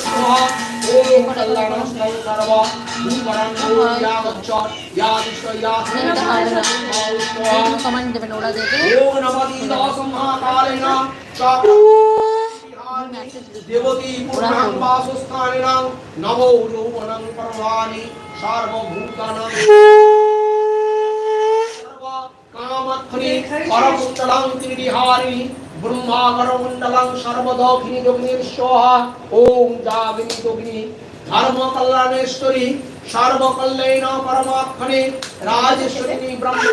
स्वाहा ओम कल्याणस्मै सर्व भूवरं यावच्च यादिष्टया स्वाहा कमेंट देবেন ওরা দেবে ओम नमः महाकालेन देवती पूर्णां वासस्थानिनां नमो यौवनं पर्वाणि सर्वभूतानां सर्व कामख्नि परमकुण्डलं त्रिविहारिणि ब्रह्मावरमण्डलं सर्वदोखिनि योगिनी स्वाहा ओम जागिनी योगिनी धर्म कल्याणेश्वरी सर्वकल्याण परमात्मने राजेश्वरिणी ब्रह्म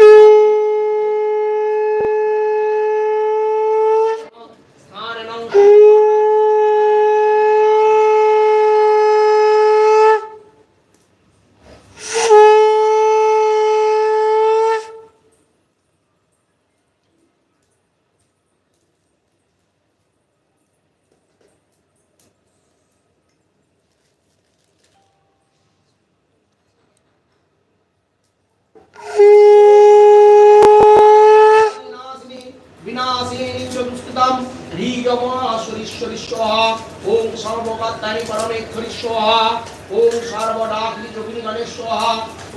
विनाशिनी चतुष्कृतं ह्रीयमाश्वरीश्वरी स्वाहा ओम सर्वगतानि परमेश्वरी स्वाहा ओम सर्वडाग्नि जोगिनी गणेश स्वाहा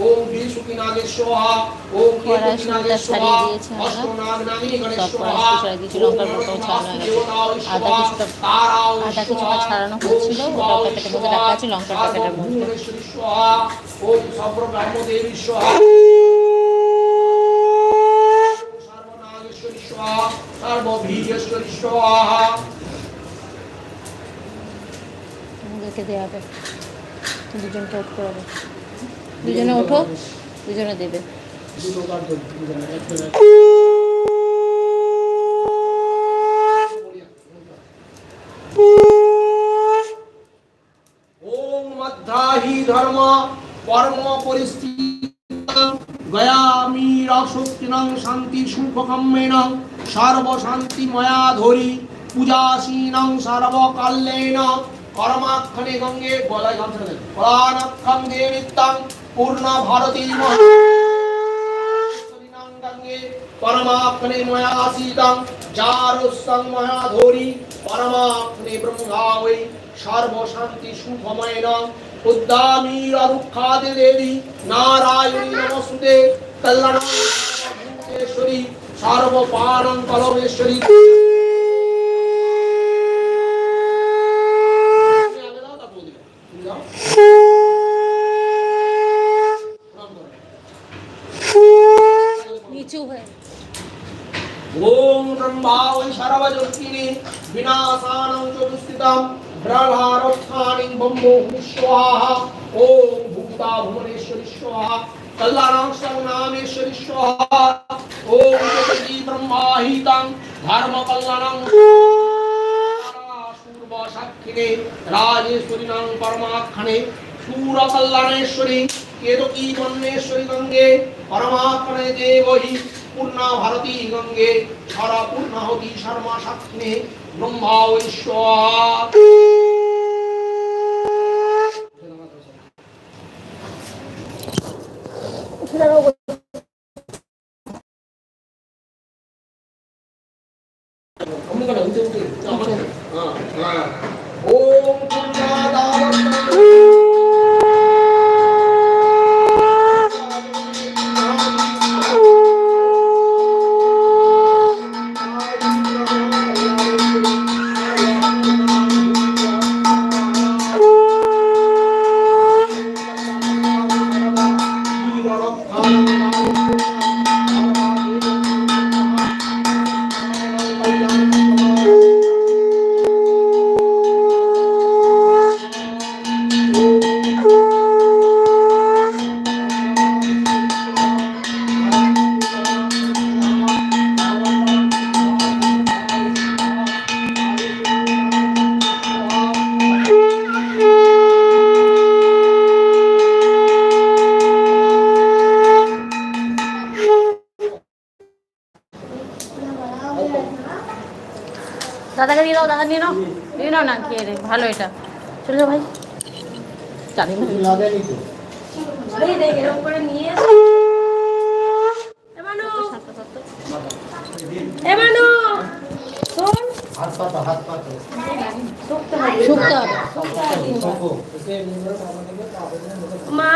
ओम विशुकी नागेश स्वाहा ओम केतुकी नागेश स्वाहा अष्टनाग नागिनी गणेश स्वाहा আদা কিছুটা ছাড়ানো হচ্ছিল ওটা প্যাকেটের মধ্যে রাখা আছে লঙ্কার প্যাকেটের মধ্যে स्वाहा ओम सर्व ब्रह्म देवी स्वाहा सर्वभीर्येश्वरी स्वाहा তোমাদেরকে দেয়া হবে দুজনকে উঠতে হবে দুজনে ওঠো দুজনে দেবে ओम मध्याहि धर्म कर्म परिस्थिति गयामी रक्षोक्तिनं शांति सुखकम्मेन सर्व शांति मया धोरी पूजासीनं सर्व कल्याण कर्माक्षणे गंगे बोलाई गामछा दे प्राणक्षं देवितं पूर्ण भारती महासरिनं गंगे परमाक्षणे मया सीतं जारुसं मया धोरी परमाक्षणे ब्रह्मा वै सर्व शांति सुखमयन उद्दामी रुक्षादि देवी नारायणी नमस्ते कल्याणेश्वरी सर्वपानं कलमेश्वरी ओम ब्रह्मा वै सर्वजोतिनी विनाशानं चतुष्कृतं ब्रह्मारोत्थानि ब्रह्मो स्वाहा ओम भूता भुवनेश्वरी स्वाहा कल्याणाक्षं नामेश्वरी स्वाहा ओम जगति ब्रह्माहितं धर्म कल्याणं पूर्व साक्षिणे राजेश्वरीनां परमाक्षणे शूर कल्याणेश्वरी केतकी वन्नेश्वरी गंगे परमात्मने देवहि पूर्णा भारती गंगे सारा पूर्णाहुति शर्मा साक्षिणे ब्रह्मा वैश्वाहा ओम দাদাকে দিয়ে দাও, দাদা নিয়ে নাও, নিয়ে নাও না, খেয়ে রে, ভালো এটা। চলে যাও ভাই, জানি না এরকম করে নিয়ে এমানো শোন হাত পাতা হাত পাতা শুকতে হবে শঙ্খ। মা